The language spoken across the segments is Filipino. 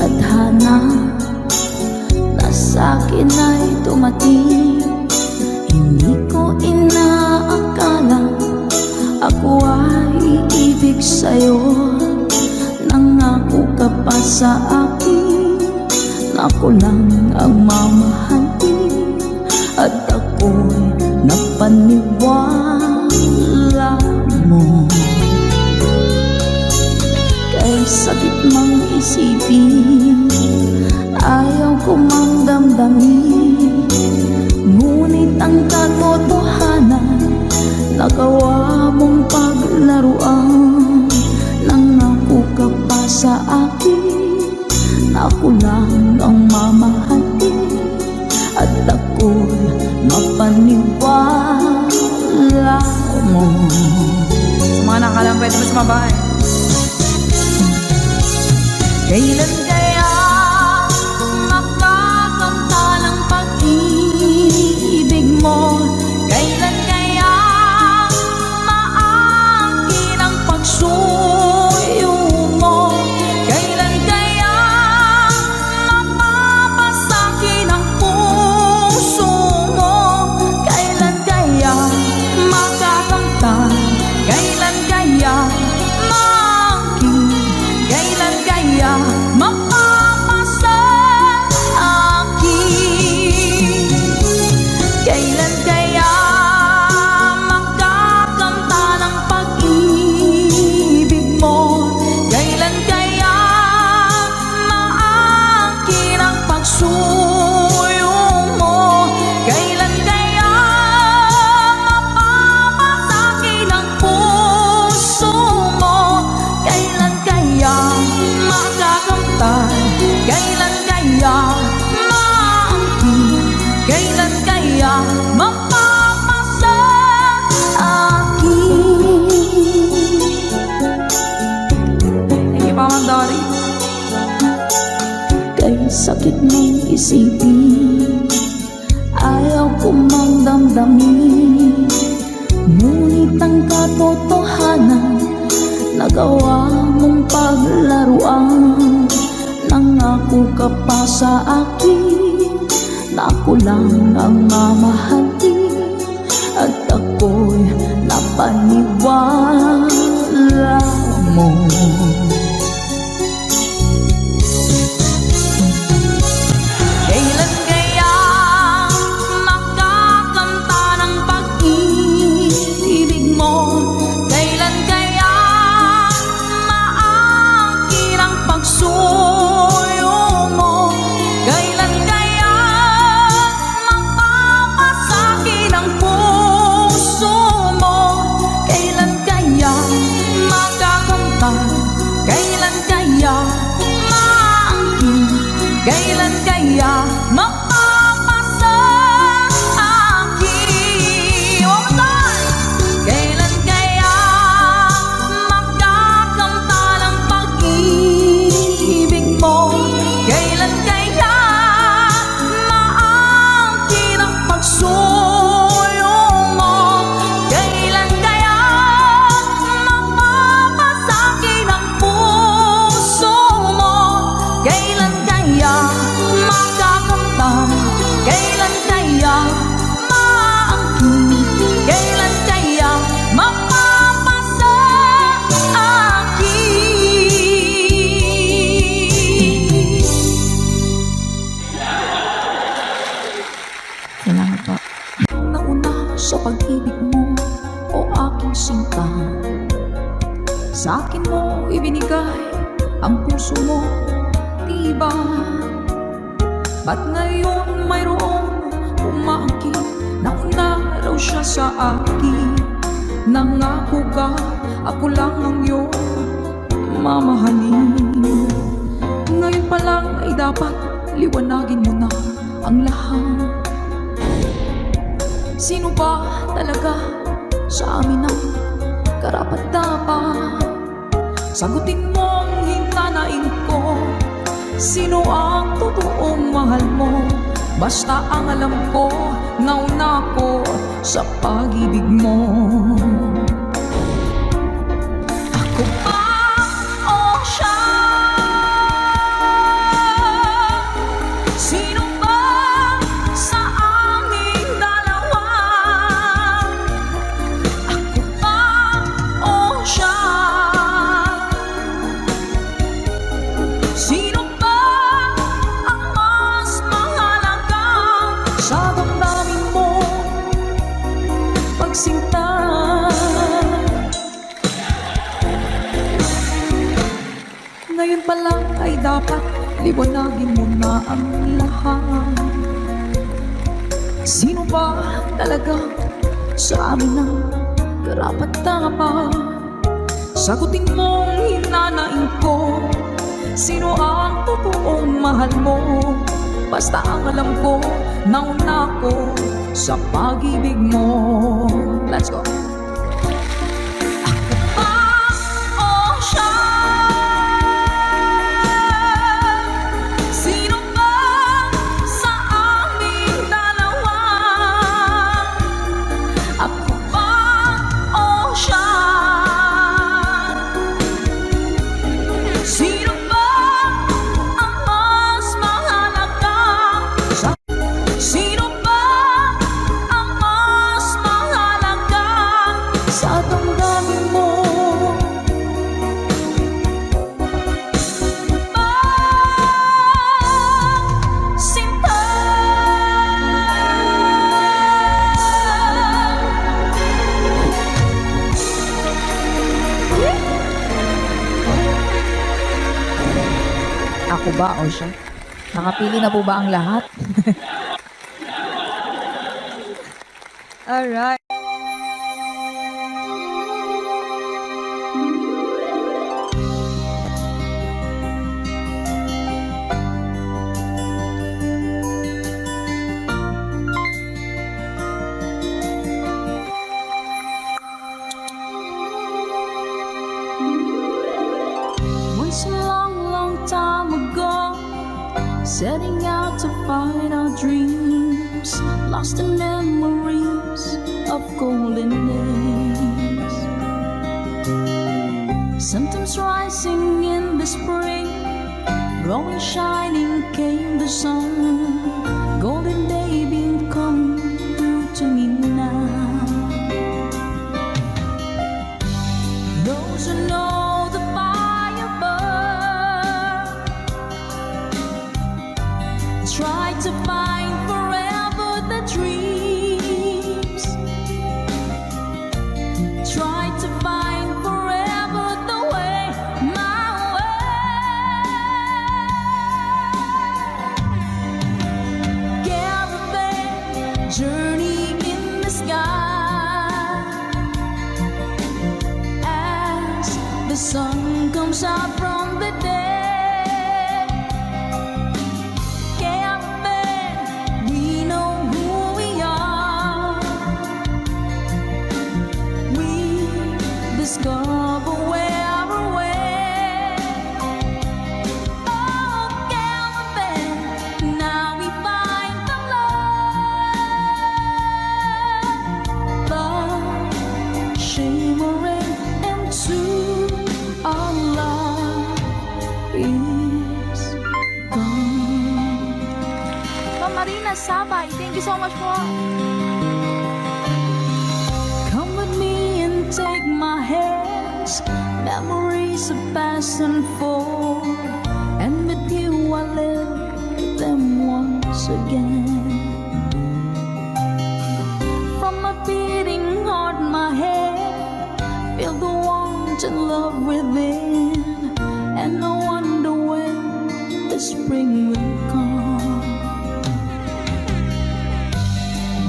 tadhana na sa'kin ay dumating. Hindi ko inaakala ako ay iibig sa'yo. Nangako ka pa sa akin na ako lang ang mamahalin, at ako'y napaniwala mo. Kay sakit mang isipin, ayaw ko mang damdamin, ngunit ang katotohanan nagawa mong paglaruan. Nangako ka pa sa akin na ako lang ang mamahalin, at ako'y mapaniwala mo. Sa mga nakalang pwede mo sumabay. Kailan kaya makakamta ng pag-ibig mo? Kailan kaya maangkin ang pagsuyo mo? Kailan kaya mapapasakin ang puso mo? Kailan kaya makakamtan? Kailan kaya maangkin? Kailan kaya mapapasa akin? Kailan kaya makakamta ng pag-ibig mo? Kailan kaya maangkin ang pagsuyo mo? Kailan kaya mapapasakin ang puso mo? Kailan kaya makakamtan? Kailan kaya maangkin? Kailan kaya mapapasa akin? Thank you pa, Ma'am Dory. Kay sakit mong isipin, ayaw ko mang damdamin, ngunit ang katotohanan nagawa mong paglaruan. Nangako ka pa sa akin na ako lang ang mamahalin, at ako'y napaniwala mo. Kailan kaya makakamta ng pag-ibig mo? Kailan kaya maangkin ang pagsuyo mo? Kailan kaya mapapasakin ang puso mo? Kailan kaya makakamtan? Kailan kaya maangkin? Kailan kaya mapapasa akin? One more time! Kailan kaya makakamta ng pag-ibig mo? Kailan kaya maangkin ang pagsuyo mo? Kailan kaya mapapasakin ang puso mo? Kailan kaya makakamtan? Kailan kaya maangkin? Kailan kaya mapapasa akin? Salamat po. Nauna sa pag-ibig mo, o aking sinta, sa akin mo ibinigay ang puso mo, diba? Ba't ngayon mayroong umaangkin? Nauna raw siya sa akin. Nangako ka, ako lang ang iyong mamahalin. Ngayon pa lang ay dapat liwanagin mo na ang lahat. Sino ba talaga sa amin ang karapat-dapat? Sagutin mo ang hintanain ko. Sino ang totoong mahal mo? Basta ang alam ko, nauna ko sa pag-ibig mo. Ako ba o siya? Ngayon pa lang ay dapat liwanagin mo na ang lahat. Sino ba talaga sa amin ang karapat-dapat? Sagutin mong hinanain ko, sino ang totoong mahal mo? Basta ang alam ko, nauna ko sa pag-ibig mo. Let's go! Ako ba o siya? Nakapili na po ba ang lahat? Alright. Once a long, long time ago, setting out to find our dreams, lost in memories of golden days. Sometimes rising in the spring, glowing, shining came the sun. Golden day beam come through to me now. Those who know the fire burn try to find forever the dreams, try to find forever the way, my way. Caravan journey in the sky as the sun comes out from the day. Discover where we're way. Oh, caravan, now we find the love, love shimmering into our love is gone. Ma'am Marina Sabay, thank you so much po. Come with me and take my hands, memories of past and forth, and with you I live them once again. From my beating heart, my head, feel the warmth and love within, and I wonder when the spring will come.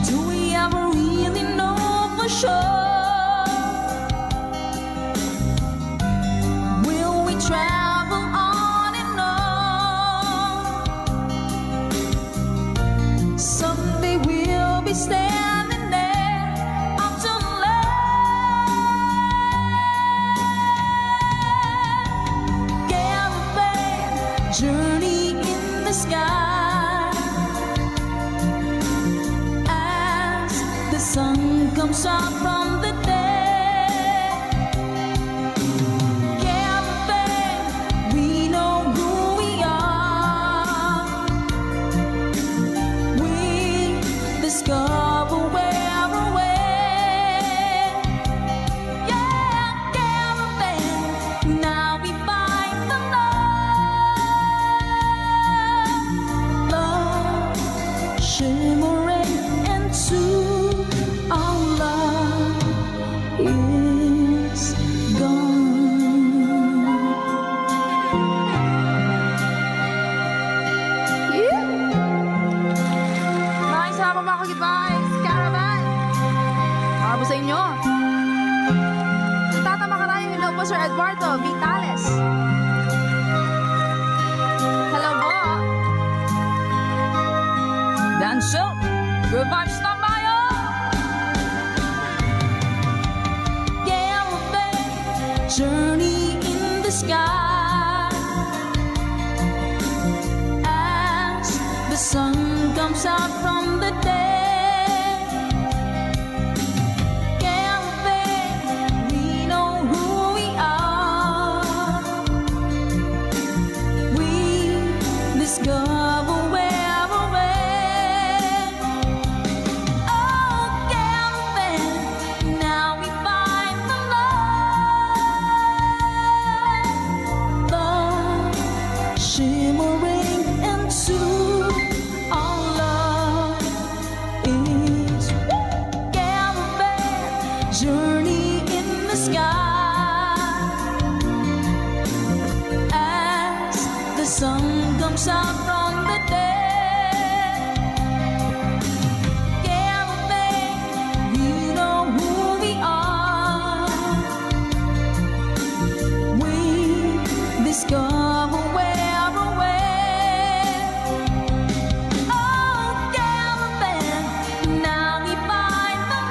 Do we ever really know for sure? Travel on and on. Someday we'll be standing there up to land. Caravan journey in the sky as the sun comes out from the day. Discover where we're way. Yeah, caravan, now we find the love, love shimmering into our love Alberto Vitales. Hello po. Dancel, good vibes na tayo! Galloping, journey in the sky. As the sun comes out from the day, galloping, we know who we are. We discover where we're at. Oh, galloping, now we find the love shimmering into our love is galloping, journey in the sky. As the sun comes out from the day, galloping, we know who we are. We discover where we're at. Oh, galloping, now we find the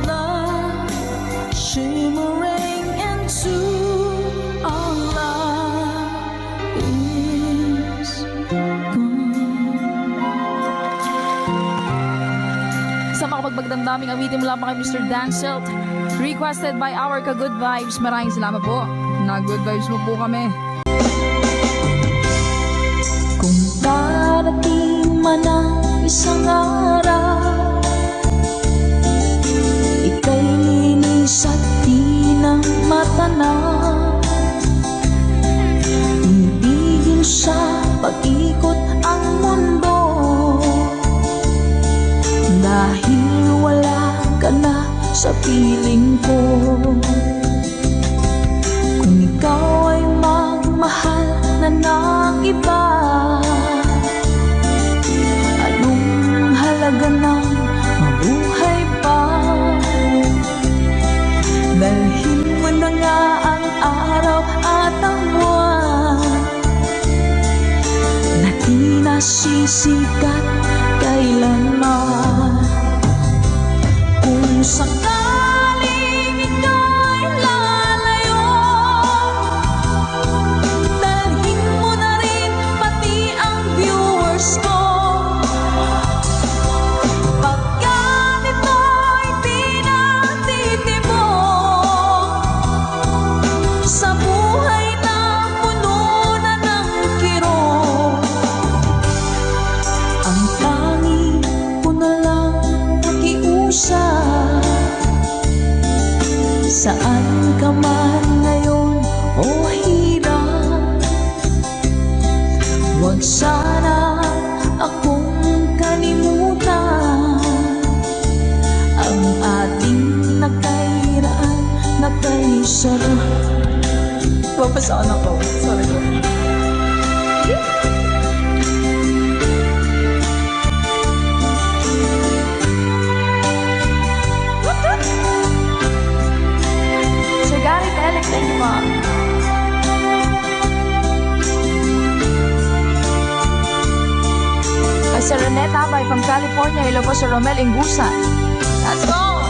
love shimmering into our love is gone. Sa makapagbagdamdaming awitin mula pa kay Mr. Dancel, requested by our ka-good vibes. Maraming salamat po. Nag-good vibes mo po kami. Kung darating man ang isang araw, ika'y linis at di na matanaw. Tumigil sa pag-ikot ang mundo, dahil wala ka na sa piling ko. Kung ikaw ay magmahal na ng iba, anong halaga ng mabuhay pa? Dalhin mo na nga ang araw at ang buwan na di nasisikat kailanman. Kung sakaling ika'y lalayo, dalhin mo na rin pati ang viewers ko. Pagkat ito'y di natitibok sa buhay na puno na ng kirot, ang tanging ko na lang pakiusap. Saan ka man ngayon o hirap, huwag sana akong kalimutan. Ang ating nakairaan, nakaisarap. Papasaan ako. Sorry ko. Sir Gary Telek, thank you po. Kay Sir Rene Tabay from California. Hello po Sir Romel Ingusa. Let's go!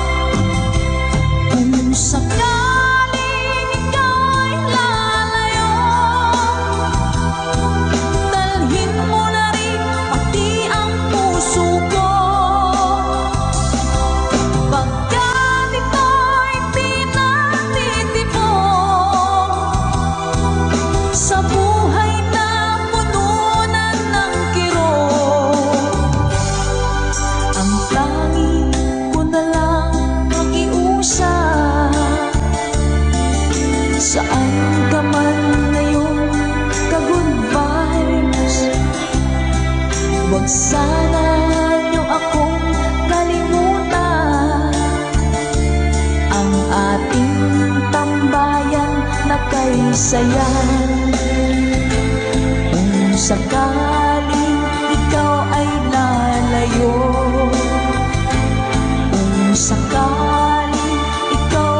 Kung sakaling ika'y lalayo, dalhin mo na rin pati ang puso ko. Pagkat ito'y di natitibok sa buhay na puno na ng kirot, ang tanging ko na lang pakiusap. Saan ka man ngayon, ka-good vibes, huwag sana niyo akong kalimutan. Ang ating tambayan na kay sayan. Kung sakaling ikaw ay lalayo, kung sakaling ikaw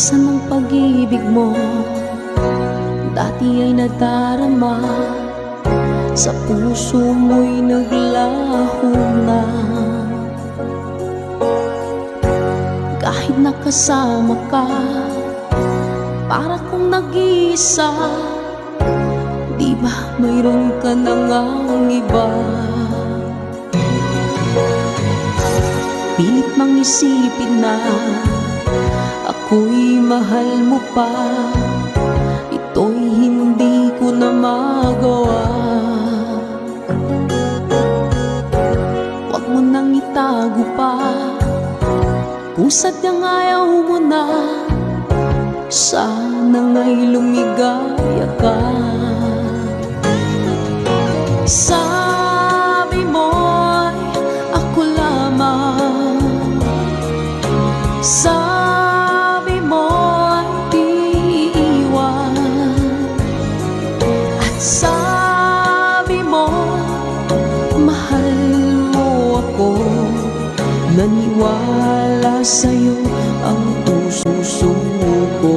Asan ang pag-ibig mo? Dati ay nadarama, sa puso mo'y naglaho na. Kahit nakasama ka, para kong nag-iisa. Di ba mayroon ka na ngang iba? Pilit mang isipin na ako'y mahal mo pa. Ito'y hindi ko na magawa. Huwag mo nang itago pa, kung sadyang ayaw mo na. Sana nga'y lumigaya ka. Sabi mo'y ako lamang, sabi mo'y di iwan, at sabi mo mahal mo ako. Naniwala sa'yo ang puso ko.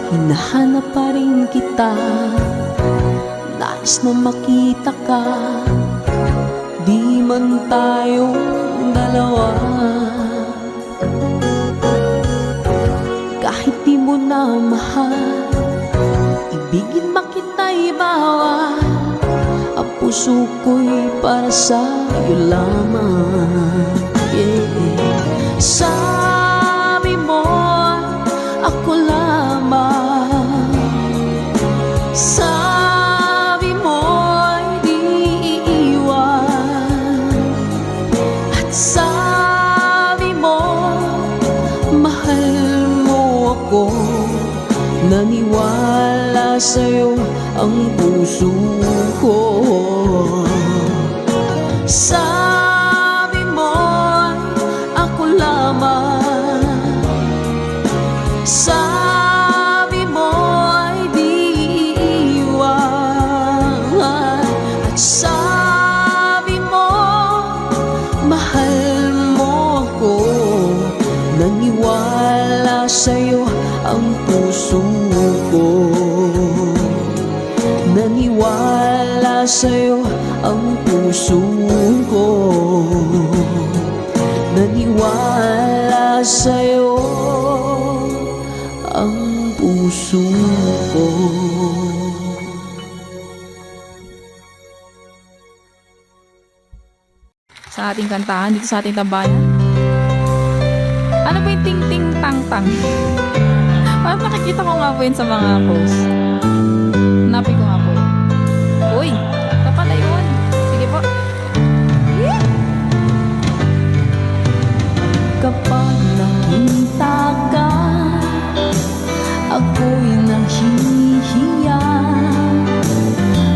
Hinahanap pa rin kita, nais na makita ka. Di man tayong dalawa, kahit di mo na mahal, ibigin makita'y bawal. Ang puso ko'y para sa'yo lamang, yeah. Sabi mo ako lamang, sabi mo'y di iiwan, at sabi mo mahal mo ako. Naniwala sa'yo ang puso ko. Sabi mo'y ako lamang, sabi mo'y di iiwan, at sabi mo mahal mo ako. Naniwala sa'yo ang puso ko. Naniwala sa'yo ang puso ko. Naniwala sa'yo ang puso ko. Sa ating kantahan dito sa ating tambayan. Ano ba yung ting-ting-tang-tang? Parang nakikita ko nga po yun sa mga posts. Hanapin ko nga po yun. Uy, kapala yun. Sige po. Yeah. Kapag nakita ka, ako'y nahihiya,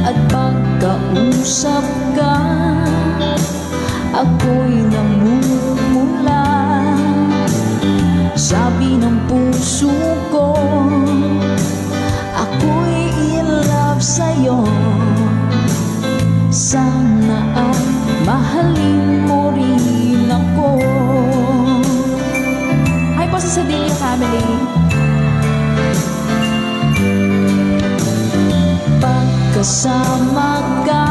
at pagkausap ka, ako'y namumula. Sabi ng puso ko, ako'y in love sa'yo. Sana ay mahalin mo rin ako. Hi po sa Sadilio family. Pagkasama ka,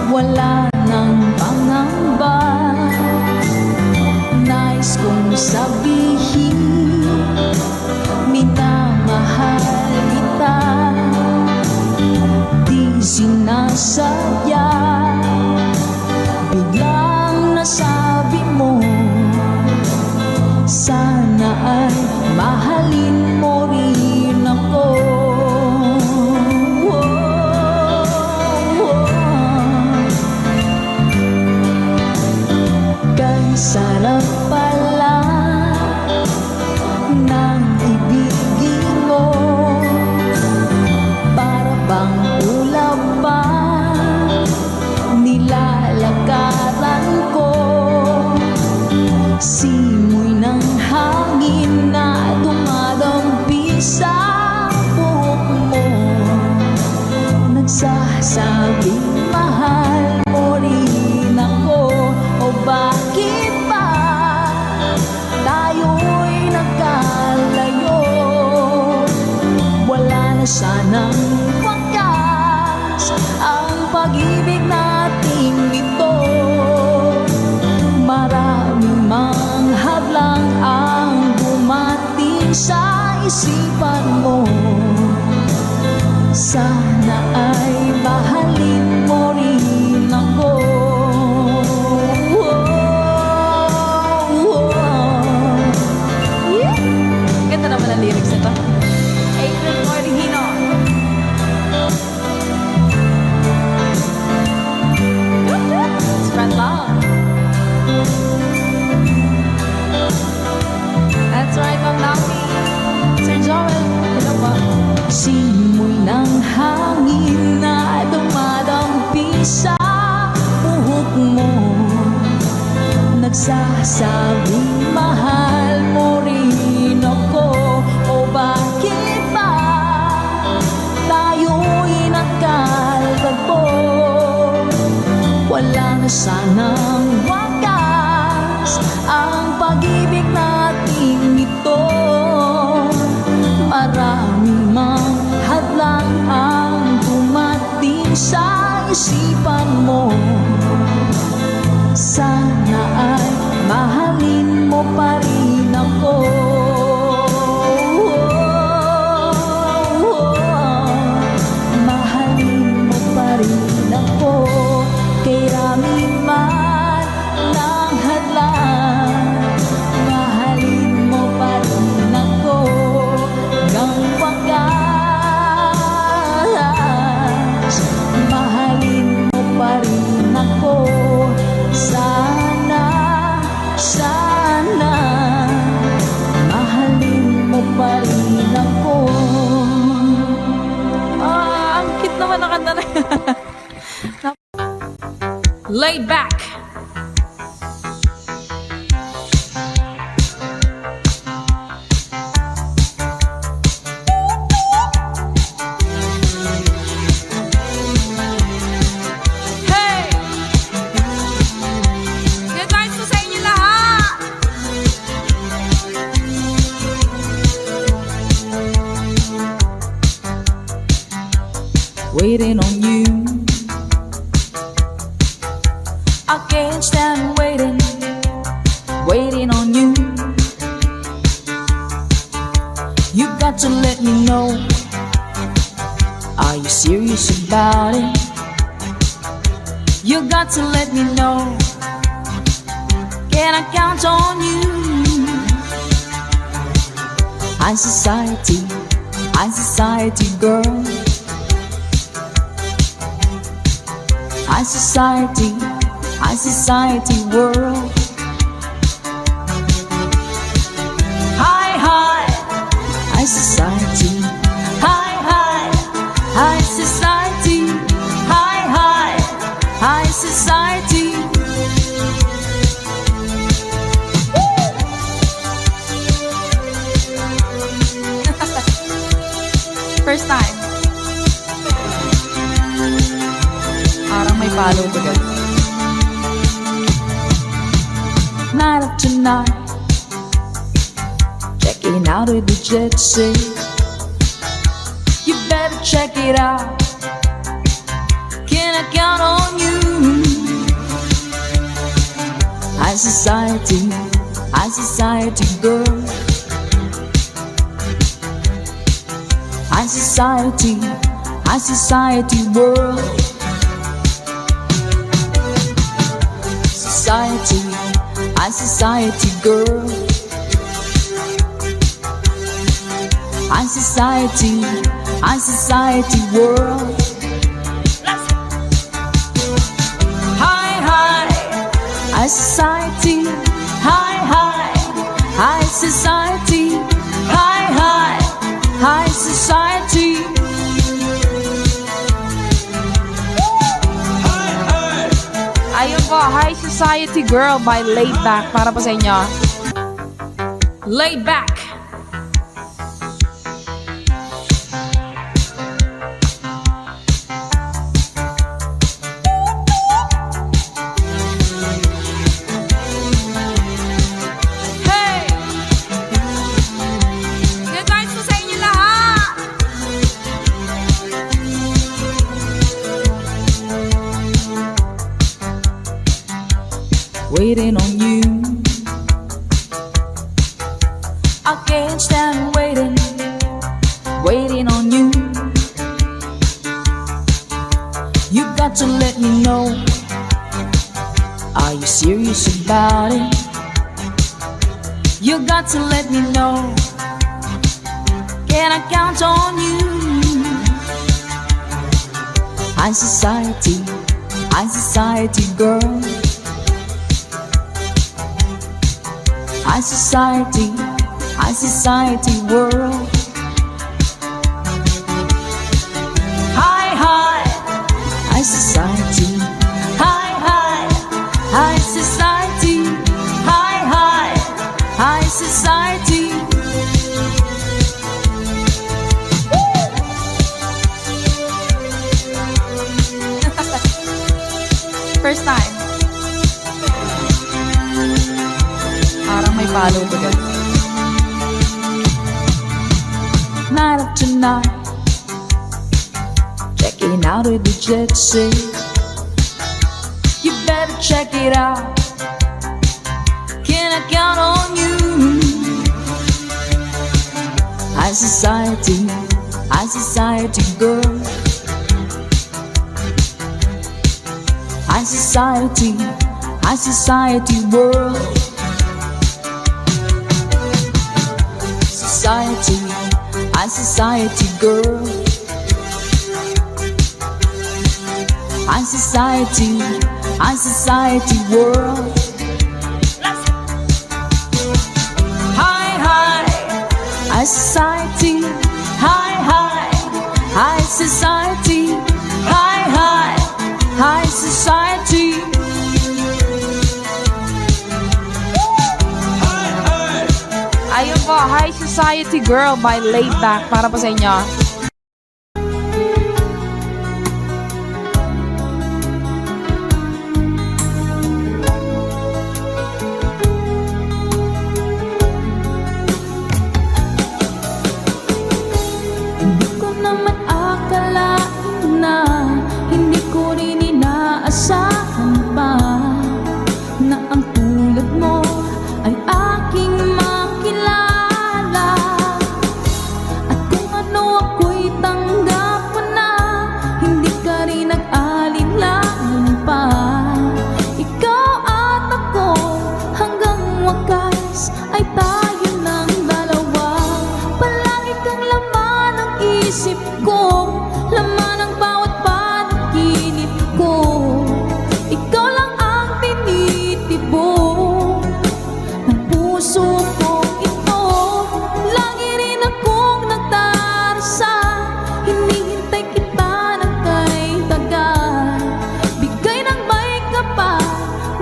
wala nang pangamba. Nais kong sabihin, minamahal kita. Di sinasadya, biglang nasabi mo. Sana ay mahalin mo rin ako. Kay sarap pala ng ibigin isipan mo. Sana ay mahalin mo rin ako. Ganda naman ang lyrics nito. April Mordigino. Spread love. That's right, Ma'am Nami. Sir Joel, hello po. Simoy ng hangin na dumadampi sa buhok mo, nagsasabing mahal mo rin ako. O bakit ba tayo'y nagkalagpo? Wala na sanang wakas ang pag-ibig natin ito. Maraming mang hadlang ang dumating sa isipan mo. Sana ay mahalin mo pa rin ako. Mahalin mo pa rin ako. Kay rami man ng hadlang, mahalin mo pa rin ako. Hanggang wakas, mahalin mo pa rin ako. Sana, sana, mahalin mo pa rin ako. Ang cute naman ang kanta na yan. Laid back. Hey! Good nights po sa inyo lahat! Waiting on you, I can't stand waiting, waiting on you. You got to let me know, are you serious about it? You got to let me know, can I count on you? High society girl. High society world. High society, high society, high society. First time. Parang may follow to guys. Night after night, checking out with the jet set. You better check it out, can I count on you? High society girl. High society world. High society girl. High society world. High society, high society, high society. Ayun po, High Society Girl by Laid Back. Para po sa inyo. Laid back. Hey! Good nights po sa inyo lahat! Waiting on you, I can't stand waiting, know, are you serious about it? You got to let me know, can I count on you? High society girl. High society world. High society, high society, high society. First time. Parang may palo to guys. Night after night, checking out with the jet set. You better check it out, can I count on you? High society girl. High society world. High society girl. High society world. High society, high society, high society. Ayun po, High Society Girl by Laid Back. Para po sa inyo. Hindi ko naman akalain na, hindi ko rin inaasahan pa, na ang tulad mo ay aking makilala. At kung ano ako'y tanggap mo na, hindi ka rin nag-alinlangan pa. Ikaw at ako hanggang wakas ay tayo ng dalawa. Palagi kang laman ng isip ko, laman ng bawat panaginip ko. Ikaw lang ang tinitibok ng puso ko ito. Lagi rin akong nagdarasal, hinihintay kita ng kay tagal. Bigay ng may kapal,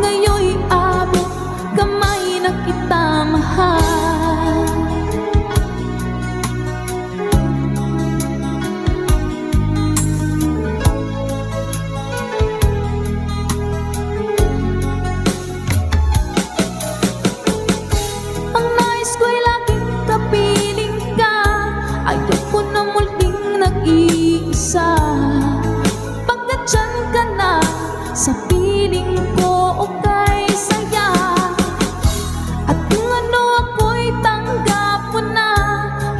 ngayon'y abot kamay na kita mahal. Ang nais ko'y laging kapiling ka, ayoko na muling nag-iisa. Pagkat dyan ka na, sa piling ko okay saya. At kung ano ako'y tanggap mo na,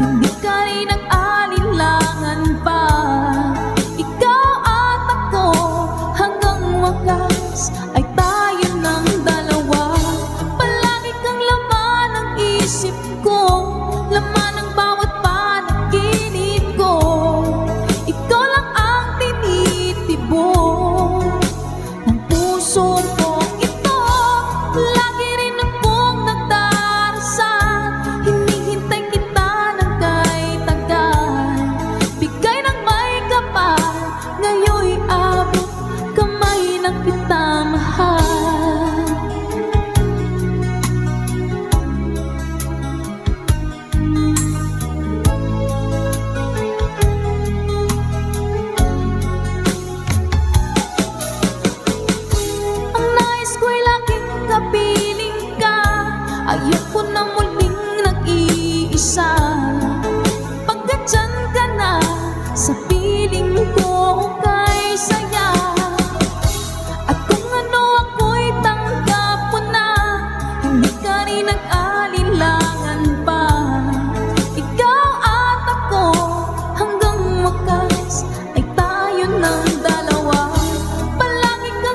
hindi ka rin nag-alinlangan pa. Ikaw at ako hanggang wakas ay tayo ng dalawa. Palagi kang laman ng isip ko, laman ng bawat panaginip ko. Ikaw lang ang tinitibok ng puso ko ito. Lagi rin akong nagdarasal, hinihintay kita ng kay tagal. Bigay ng may kapal, ngayon'y abot kamay na kita mahal. Ang nais ko'y laging kapiling ka, ayoko na muling nag-iisa. Pagkat dyan ka na, sa piling ko okay saya. At kung ano ako'y tanggap mo na, hindi ka rin nag-alinlangan pa. Ikaw at ako hanggang wakas ay tayo ng dalawa. Palagi kang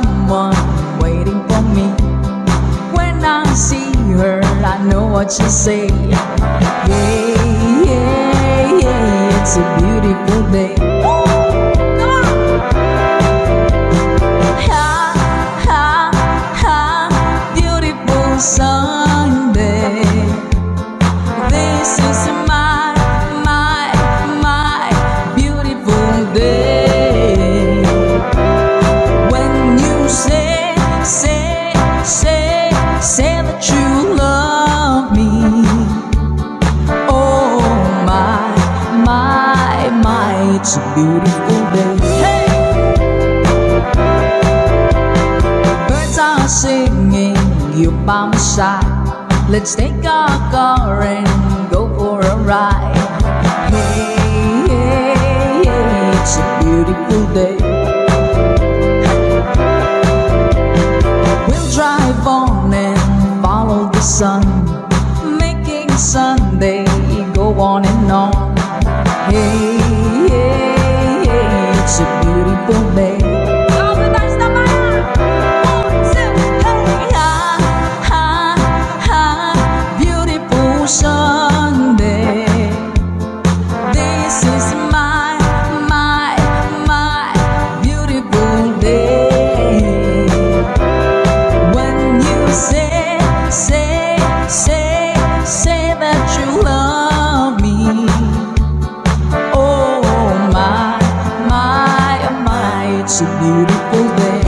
someone waiting for me. When I see her, I know what she'll say. Yeah, yeah, yeah, it's a beautiful day. Ha, ha, ha, beautiful Sunday. This is my beautiful day. When you say that you love me. Oh my, it's a beautiful day. Hey! Birds are singing, you're by my side. Let's take our car and go for a ride. Hey, hey, hey, it's a beautiful day. We'll drive on and follow the sun, making Sunday go on and on. Hey, hey, hey, it's a beautiful day. Sunday, this is my beautiful day. When you say that you love me. Oh my, it's a beautiful day.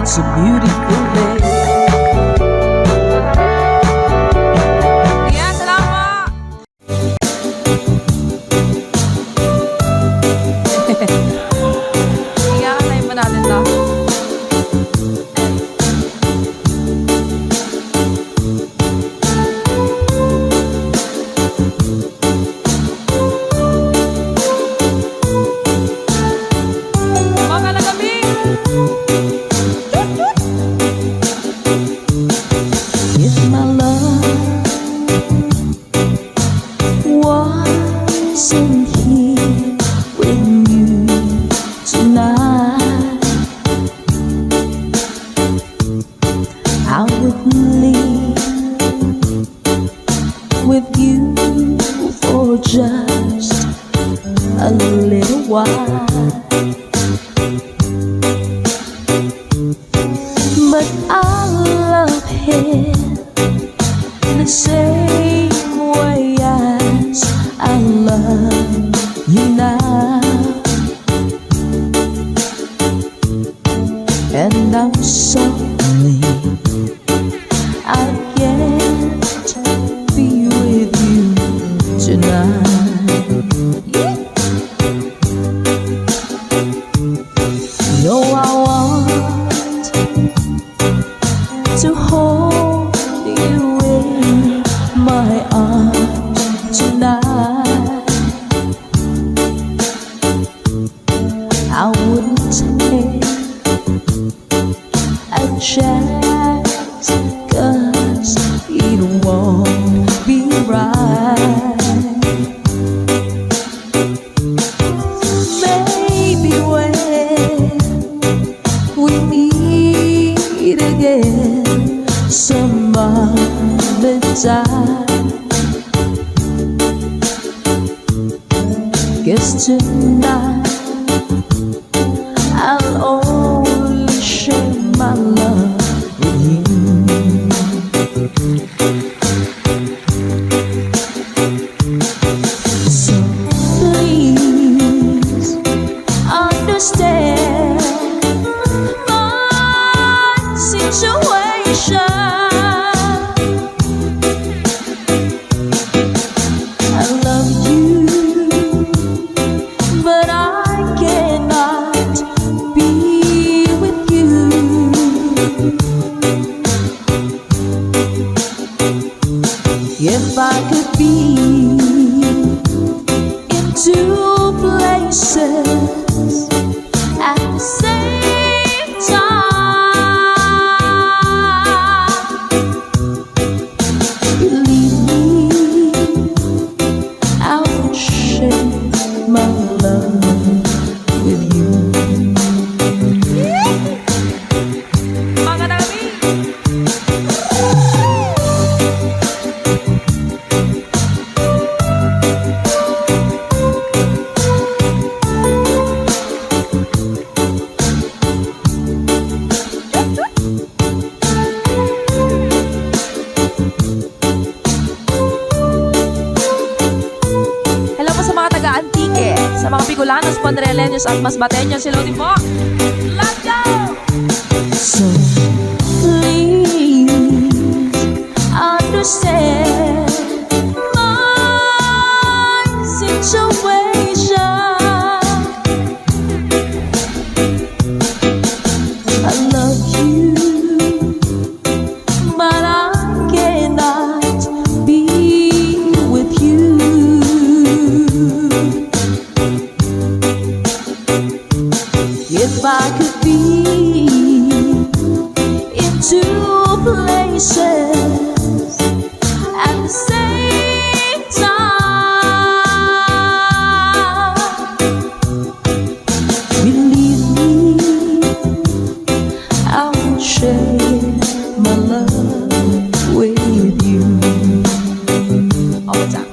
It's a beautiful day. Yan, salamat! Iyakanay pa natin to. Mga nagabing! If my love wasn't here with you tonight, I would leave with you for just a little while. But I love him the same way as I love you now. And I'm sorry I can't be with you tonight. No, I want to hold you in my arms tonight. I wouldn't take a chance, 'cause it won't be right. Maybe when we meet again some other time, 'cause tonight I'll only share my love with you. So please understand my situation. I love you, but I cannot be with you. I could be in two places at the same time, believe me, I would share my love with you. Mga dami! Hello po sa mga taga-Antique, sa mga Bicolanos, Ponreleños at Masbateños. Hello din po! Let's go! So please understand my situation. I love you, but I cannot be with you. If I could be in two places at the same time, believe me, I will share my love with you. Oh, what's up?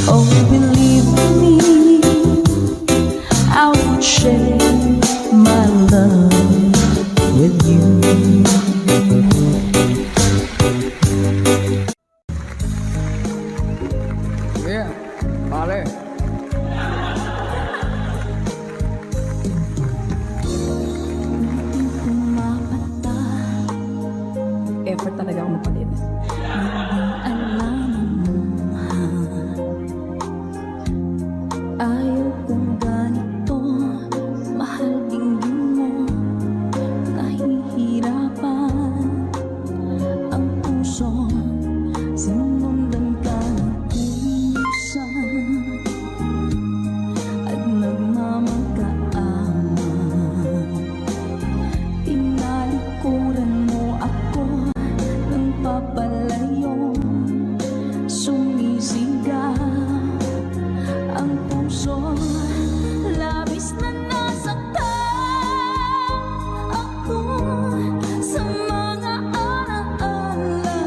Oh, believe me, I would share my love with you. Yeah, pare. Effort talaga ako magpalit. Ayaw kong ganito, mahal tingin mo, nahihirapan ang puso, sinundan ka ng pusa at nagmamagkaaman. Tinalikuran mo ako ng papalayo, sumisigaw ang puso, labis na nasaktan ako sa mga alaala.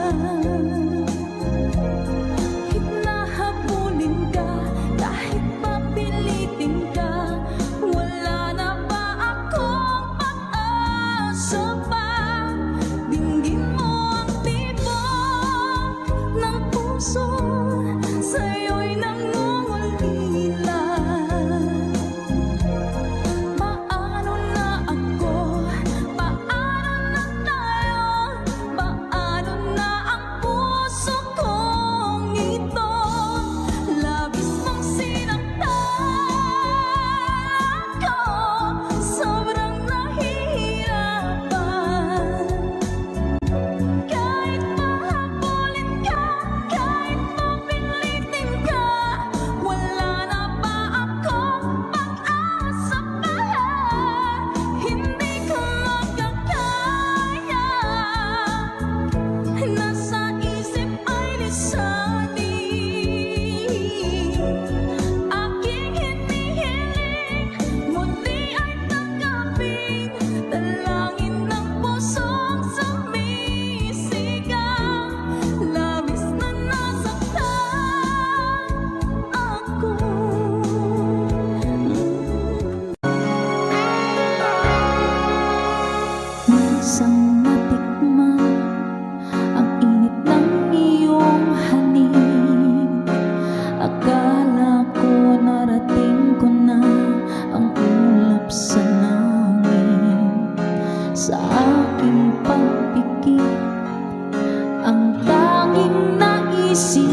Hinahabulin ka kahit papilitin ka, wala na ba akong pag-asa pa? Dinggin mo ang tibok ng puso, sa'yo'y nangungulila. Paano na ako? Paano na tayo? Paano na ang puso kong ito? Labis mong sinaktan ako, sobrang nahihirapan. Kahit pahabulin ka, kahit papilitin ka, wala na ba akong pag-asa pa? Hindi ko magkakaya, nasa isip ay lisanin. Aking hinihiling, mundi ay tanggapin, dalangin ng pusong sumisigaw. Labis na nasaktan ako. Minsan natikman ang init ng iyong halik, akala ko narating ko na ang ulap sa langit. Sa aking pagpikit, ang tanging naisip,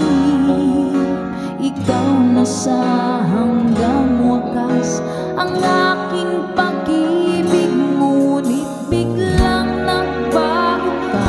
ikaw na sa hanggang wakas, ang aking pag-ibig. Ngunit biglang nagbago ka,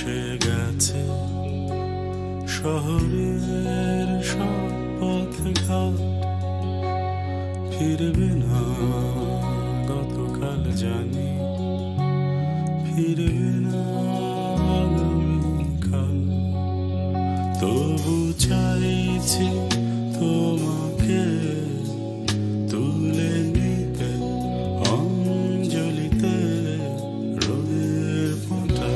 এসে গেছে শহরের সব পথ ঘাট, ফিরবে না গতকাল জানি, ফিরবে না আগামীকাল। তবু চাইছি তোমাকে তুলে নিতে অঞ্জলিতে রোদের ফোঁটা।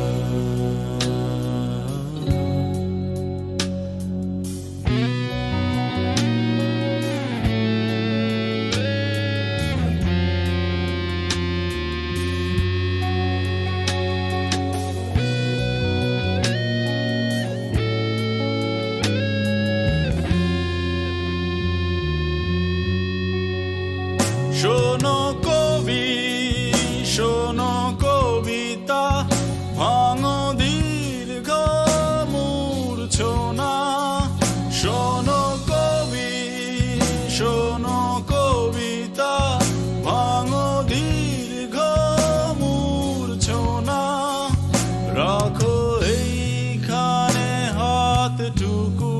শোনো কবি, শোনো কবিতা, ভাঙো দীর্ঘ মূর্ছনা। শোনো কবি, শোনো কবিতা, ভাঙো দীর্ঘ মূর্ছনা। রাখো এইখানে হাতটুকু,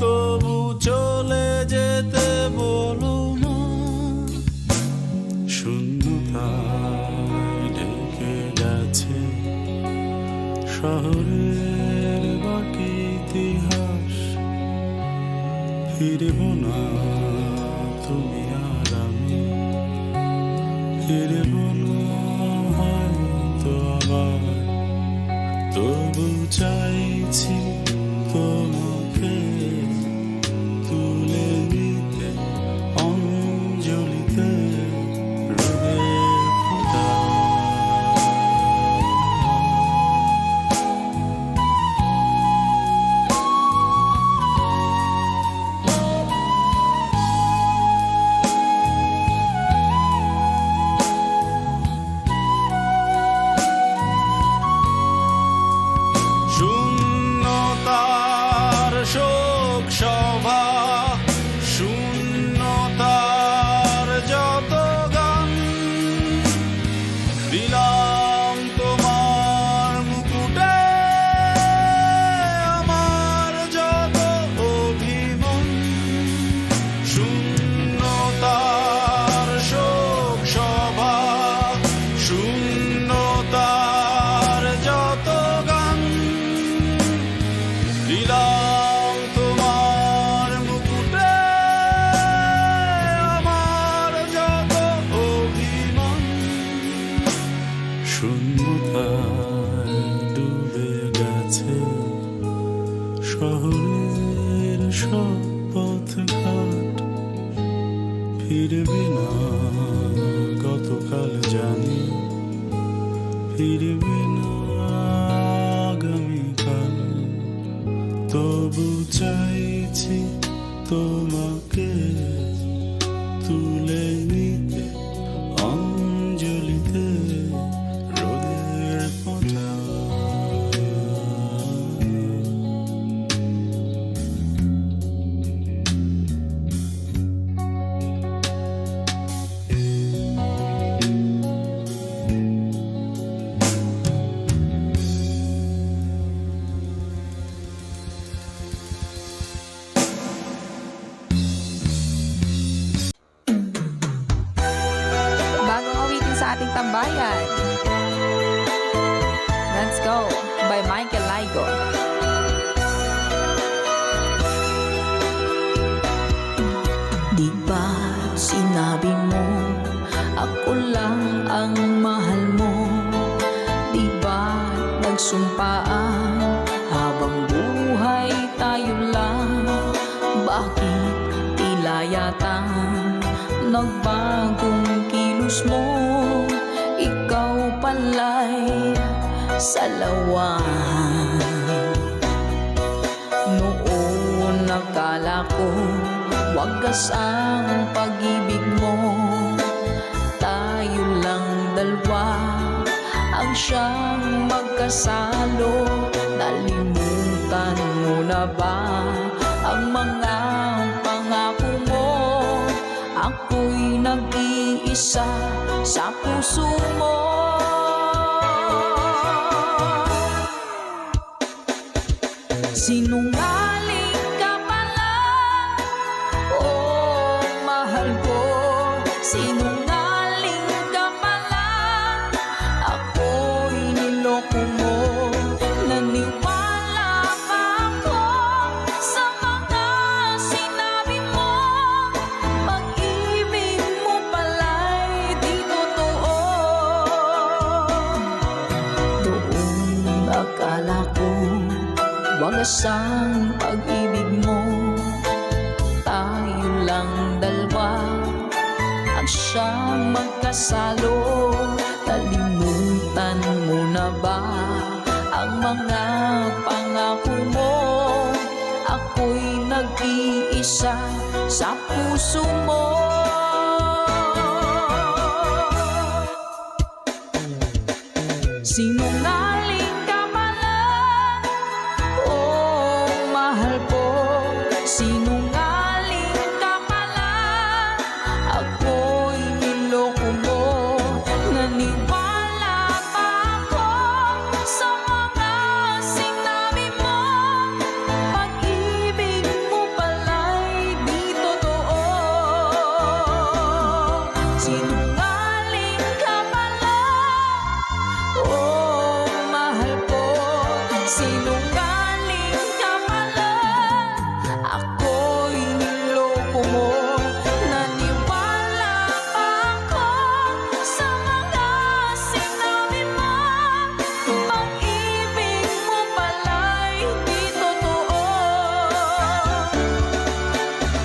তবু চলে যেতে বলো না। শূন্যতায় ঢেকে গেছে শহরের বাকি ইতিহাস, ফিরব না তুমি আর আমি, ফিরব না হয়তো আবার। তবু চাইছি তোমাকে তুলে নিতে অঞ্জলিতে রোদের ফোঁটা। শূন্যতার শোক সভা, শূন্যতার যত গান, দিলাম তোমার মুকুটে আমার যত অভিমান। শূন্যতার শোক সভা, শূন্যতার যত গান, দিলাম তোমার মুকুটে আমার যত অভিমান। শূন্যতায় ডুবে গেছে শহরের সব পথ ঘাট, ফিরবে না গতকাল জানি, ফিরবে না আগামীকাল। তবু চাইছি তোমাকে তুলে নিতে অঞ্জলিতে রোদের ফোঁটা। Bagong awitin sa ating tambayan. Let's Go by Michael Laigo. Di ba sinabi mo ako lang ang mahal mo? Di ba nagsumpaan habang buhay tayo lang? Bakit tila yata nagbagong kilos mo? Ikaw pala'y salawan. Noon nakala ko wagas ang pag-ibig mo. Tayo lang dalawa ang siyang magkasalo. Nalimutan mo na ba ang mga pangako mo? Ako'y nag-iisa sa puso mo. Sinungaling ka pala, oh mahal ko. Sinungaling ka pala, ako'y niloko mo. Naniwala pa ako sa mga sinabi mo. Pag-ibig mo pala'y di totoo. Doon akala ko wagas ang pag-ibig mo. Tayo lang dalawa ang siyang magkasalo. Nalimutan mo na ba ang mga pangako mo? Ako'y nag-iisa sa puso mo. Sinungaling ka pala, oh mahal ko. Sinungaling ka pala, ako'y niloko mo. Naniwala pa ako sa mga sinabi mo. Pag-ibig mo pala'y di totoo. Sinungaling ka pala, oh mahal ko. Sinungaling ka pala, ako'y niloko mo. Naniwala pa ako sa mga sinabi mo. Pag-ibig mo pala'y di totoo.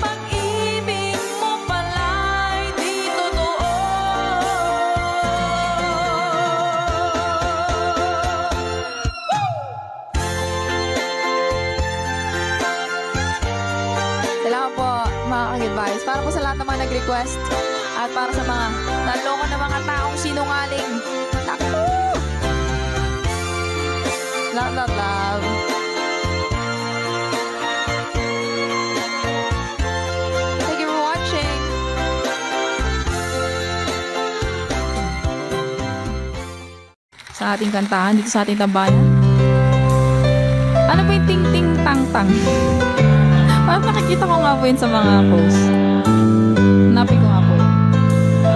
Pag-ibig mo pala'y di totoo. Salamat po mga ka-advice. Para po sa lahat ng mga nag-request at para sa mga naloko na mga taong sinungaling. Naku! Love, love, love. Thank you for watching. Sa ating kantahan dito sa ating tambayan. Ano ba yung ting-ting-tang-tang? Parang nakikita ko nga po yun sa mga posts. Hanapin ko nga po yun.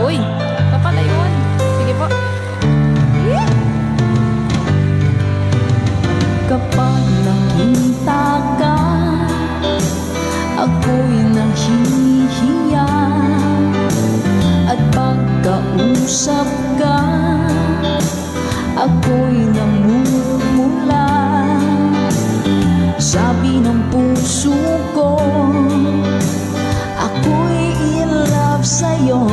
Uy! Ito pala yun. Sige po. Yeah! Kapag nakita ka, ako'y nahihiya. At pagkausap ka, ako'y namumula. Sabi ng puso ko, ako'y in love sa'yo.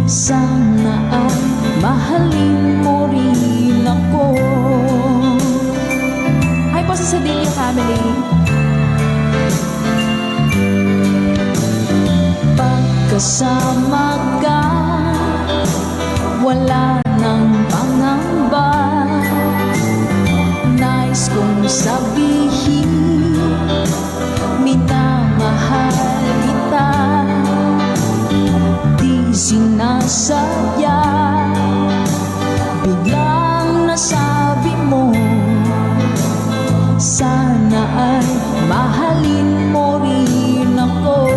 Sana ay mahalin mo rin ako. Hi po sa Sedilio family. Pagkasama ka, wala nang pangamba. Nais kong sabihin, minamahal kita. Di sinasadya, biglang nasabi mo. Sana ay mahalin mo rin ako.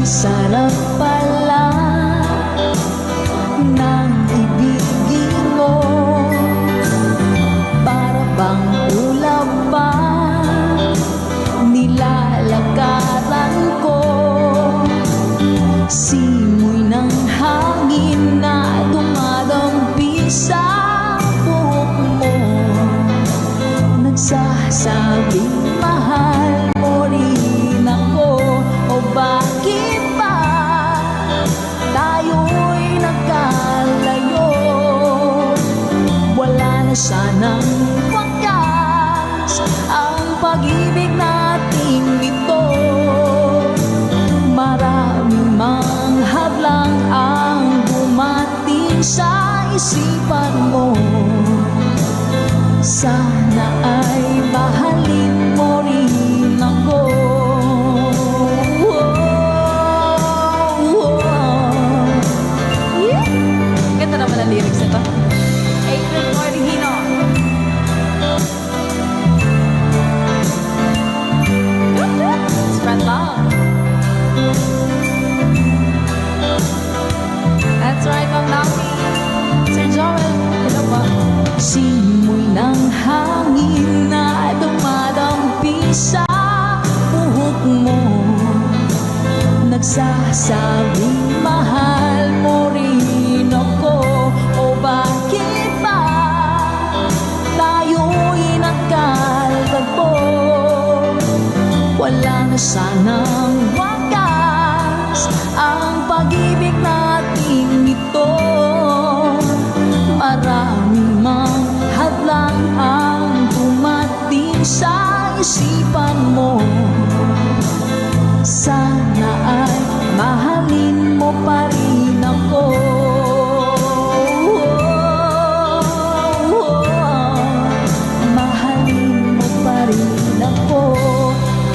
Sarap pala ng ibigin mo. Para bang ulap pa nilalakaran ko. Simoy ng hangin na dumadampi sa buhok mo. Nagsasabing mahal mo rin ako. O bakit ba tayo'y nagkalayo? Wala na sanang wakas ang pag-ibig nating ito. Maraming mga hadlang ang dumating sa isipan mo. Sana ay mahalin mo rin ako. nagsasabing mahal mo rin ako. O bakit ba tayo'y nagkalagpo? Wala na sanang wakas ang pag-ibig natin ito. Maraming mang hadlang ang dumating sa isipan mo. Sana ay mahalin mo pa rin ako. Mahalin mo pa rin ako.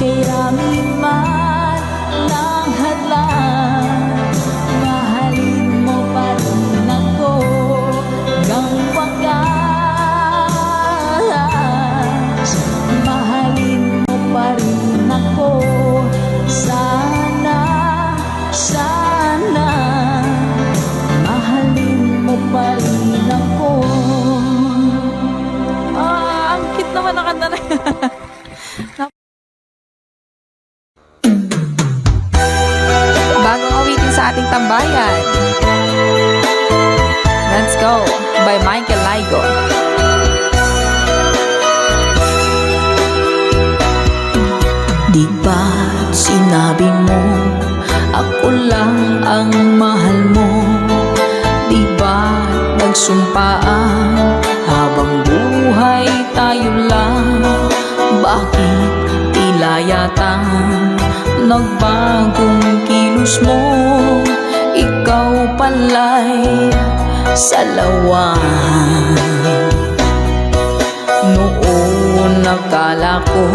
Kay rami man ng hadlang, mahalin mo pa rin ako. Hanggang wakas, mahalin mo pa rin ako. Sana, sana, mahalin mo pa rin ako. Ang cute naman ng kanta na yan. Bagong awitin sa ating tambayan. Let's Go by Michael Laigo. Di ba't sinabi mo ako lang ang mahal mo? Di ba't nagsumpaan habang buhay tayo lang? Bakit tila yata nagbagong kilos mo? Ikaw pala'y salawan. Noon nakala ko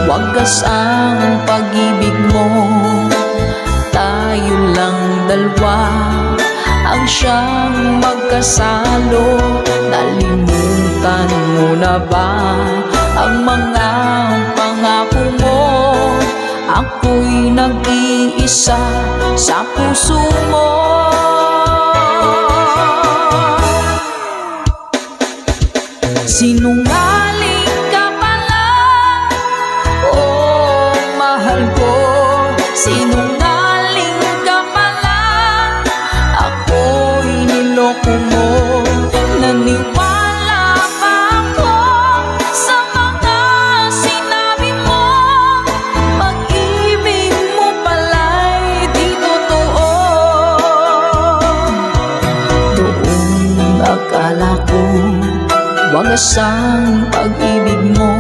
wagas ang pag-ibig mo. Tayo lang dalawa ang siyang magkasalo. Nalimutan mo na ba ang mga pangako mo? Ako'y nag-iisa sa puso mo. Sinungaling ka pala, oh mahal ko. Sinungaling ka pala, ako'y niloko mo. Naniwala pa ako sa mga sinabi mo. Pag-ibig mo pala'y di totoo. Doon akala ko wagas ang pag-ibig mo.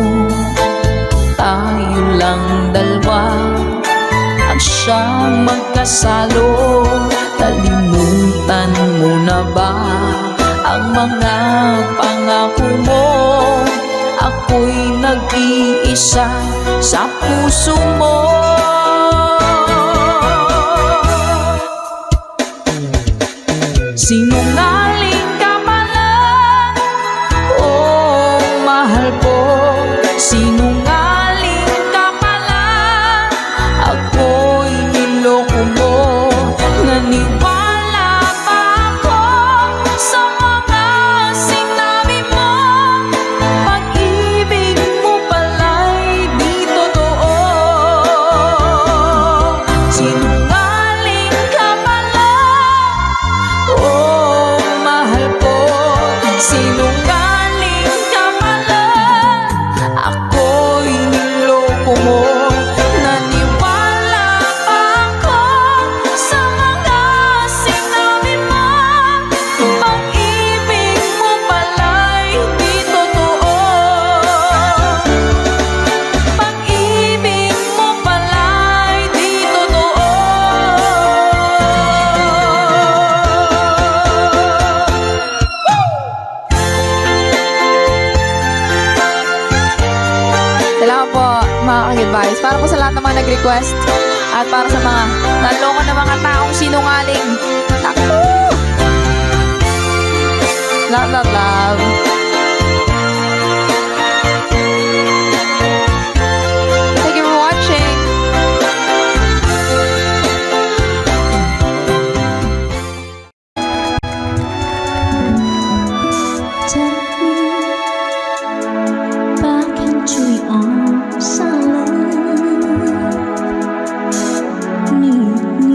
Tayo lang dalawa ang siyang magkasalo. Nalimutan mo na ba ang mga pangako mo? Ako'y nag-iisa sa puso mo. Sinungaling ka pala, oh mahal ko. Sinungaling ka pala, ako'y niloko mo. Naniwala pa ako sa mga sinabi mo. Pag-ibig mo pala'y di totoo. Sinungaling ka pala, oh mahal ko. Sinungaling ka pala, ako'y niloko mo. Naniwala pa ako sa mga sinabi mo. Pag-ibig mo pala'y di totoo. Pag-ibig mo pala'y di totoo. Salamat po mga ka-advice. Para po sa lahat ng mga nag-request at para sa mga naloko na mga taong sinungaling. Naku! Love, love, love. Thank you for watching. Take me back into your arms, I love. Need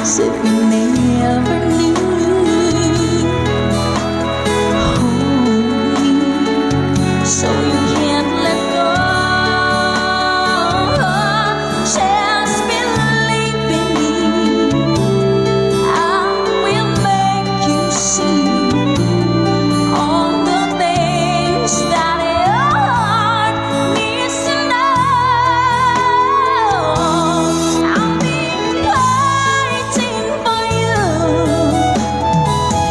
Said we never knew. Hold me so you can't let go. Just believe in me. I will make you see all the things that your heart needs to know. I'll be waiting for you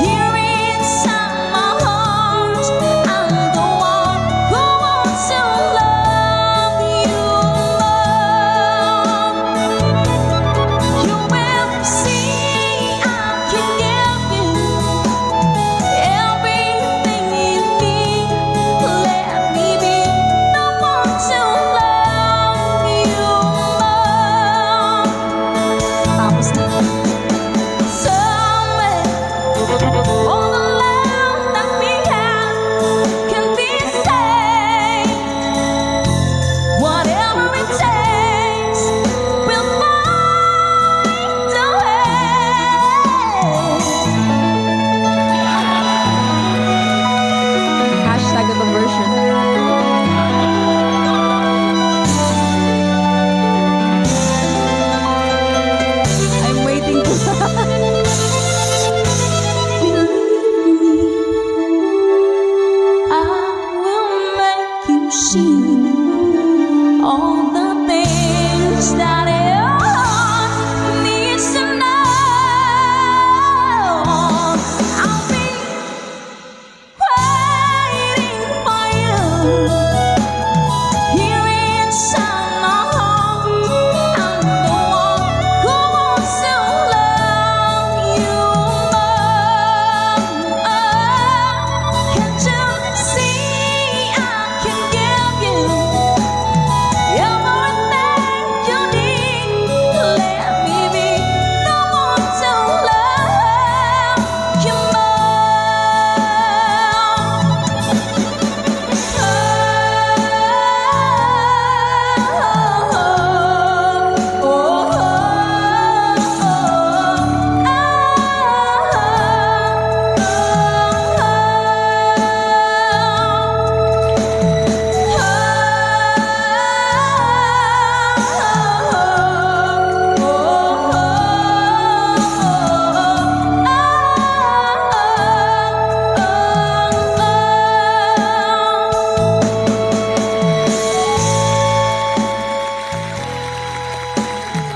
here inside my arms. I'm the one who wants to love you more. You will see I can give you everything you need. Let me be the one to love you more. Tapos na. Somewhere, all the love that we have can be saved. Whatever it takes, we'll find a way. Hashtag ito version. I'm waiting to Believe me, I will make you see all the things that your heart needs to know. I'll be waiting for you here inside my heart. I'm the one who wants to love you more. Can't you see I can give you everything you need? Let me be the one to love you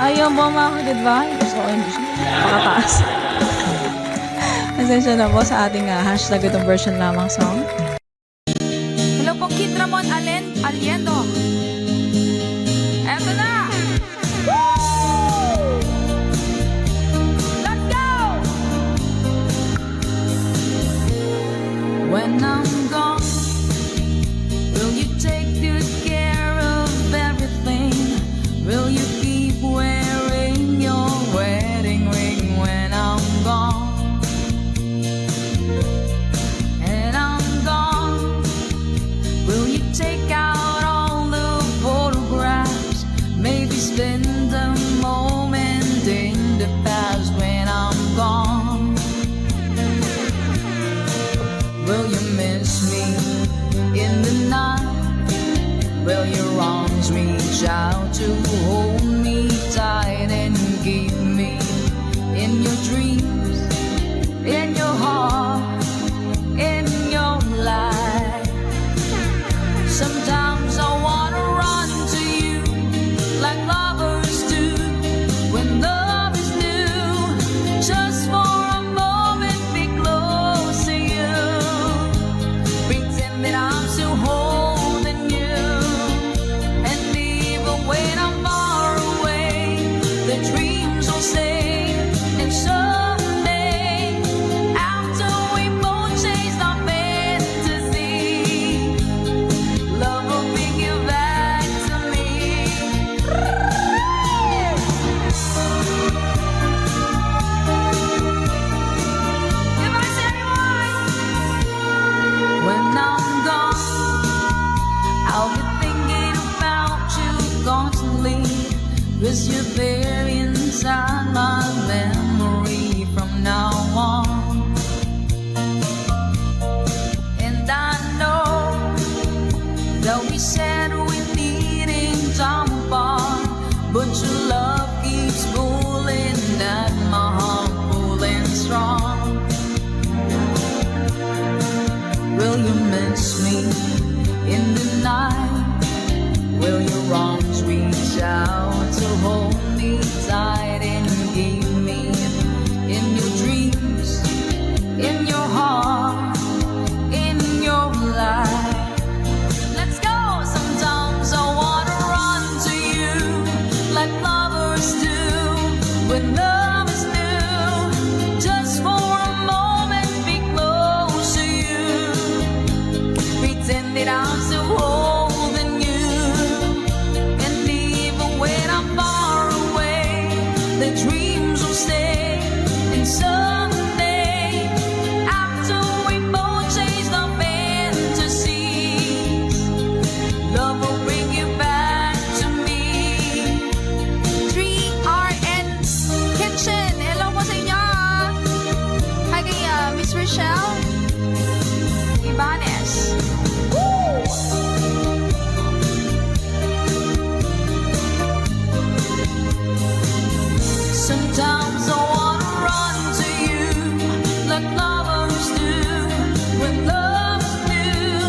Ayun po mga kapitbahay. Gusto ko yung pakataas. Pasensya na po sa ating hashtag itong version lamang song. Hello po, Kid Ramon Aliendo. Eto na! Let's go! When I'm gone, will you take good care of everything? Will you keep wearing your wedding ring when I'm gone? And I'm gone, will you take out all the photographs? Maybe spend a moment in the past when I'm gone. Will you miss me in the night? Will your arms reach out to hold me tight and keep me in your dreams, in your heart, in your life? Sometimes I wanna run to you like lovers do when love is new. Just for a moment be close to you, pretend that I'm still holding you. And even when I'm far away, the dreams will stay. And someday, after we both chase our fantasy, love will bring you back to me. If I say when I'm gone, I'll be thinking about you constantly, 'cause you're there inside my Sometimes I wanna run to you like lovers do when love's new.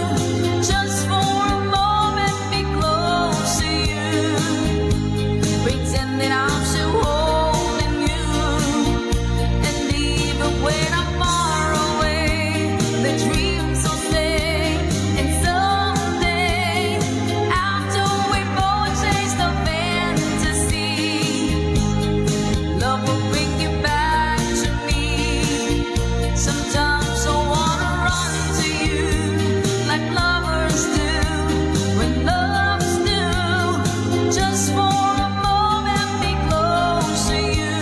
Just for a moment, be close to you. Pretend that I'm still holding you, and even when I'm far away, the dreams will stay. And someday, after we both chase the fantasy, love will bring you back to me. Sometimes I wanna run to you like lovers do when love's new. Just for a moment, be close to you.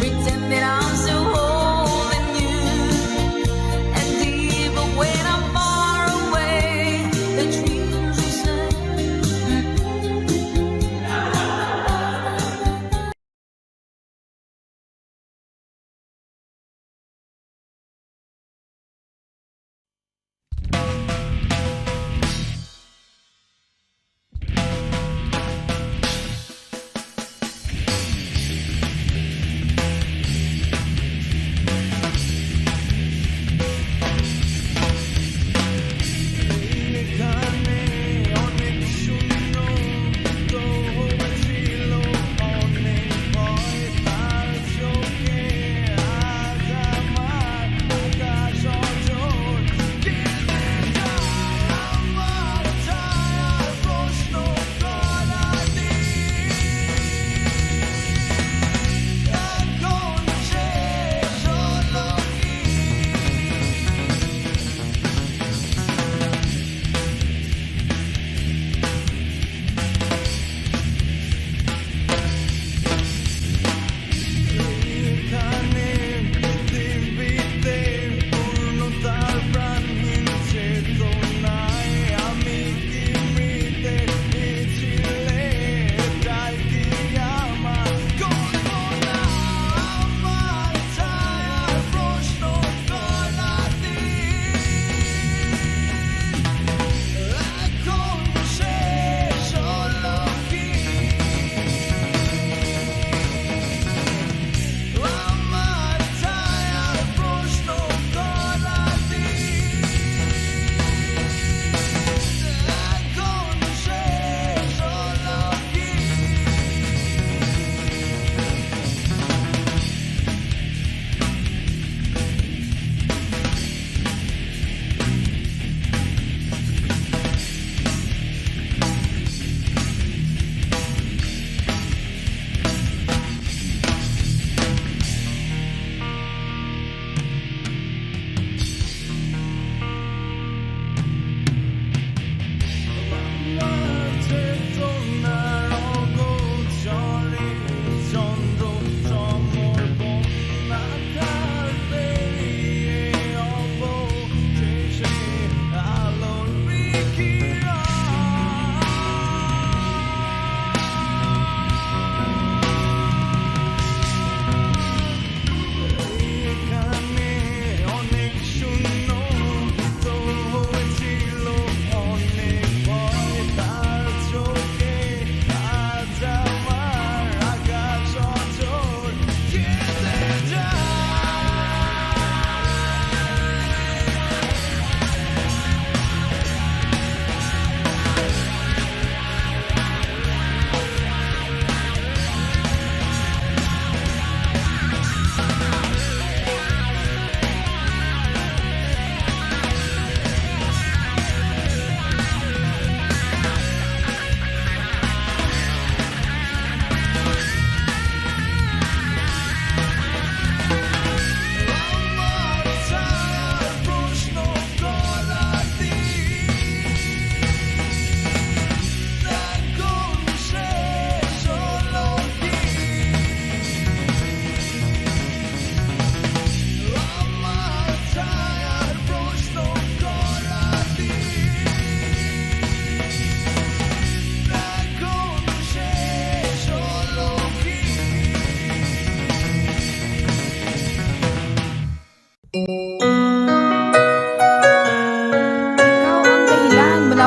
Pretend that I'm still holding you, and even when I'm far away, the dreams will say.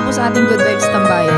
po sa ating Good Vibes Tambayan.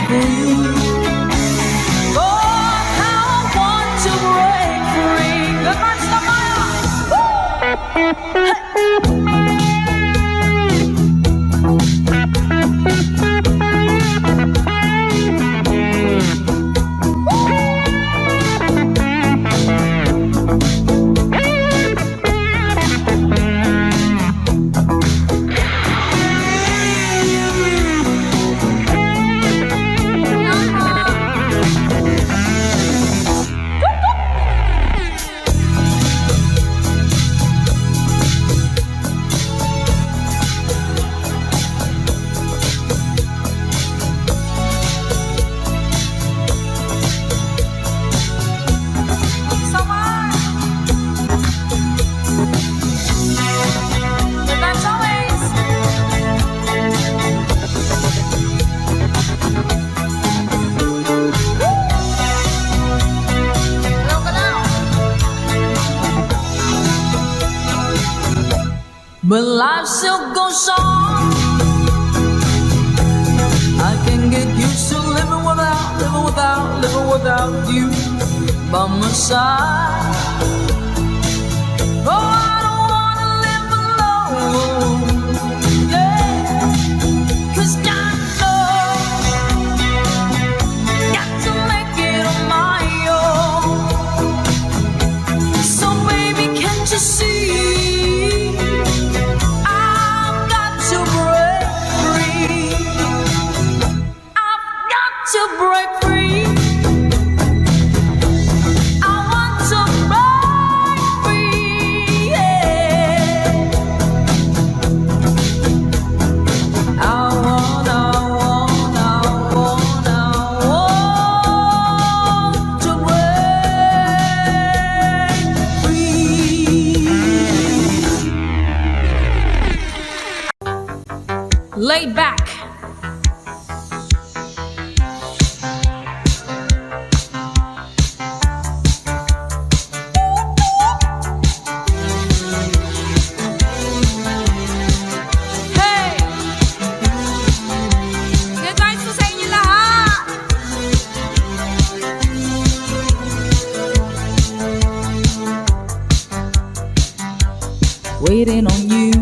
free. Oh, how I want to break free. Goodbye, Samaya. But life still goes on. I can get used to living without you by my side. Oh, I don't wanna live alone, yeah. 'Cause God knows, got to make it on my own. So baby, can't you see? To break free, I want to break free, yeah. I want to break free. Laid back. Waiting on you,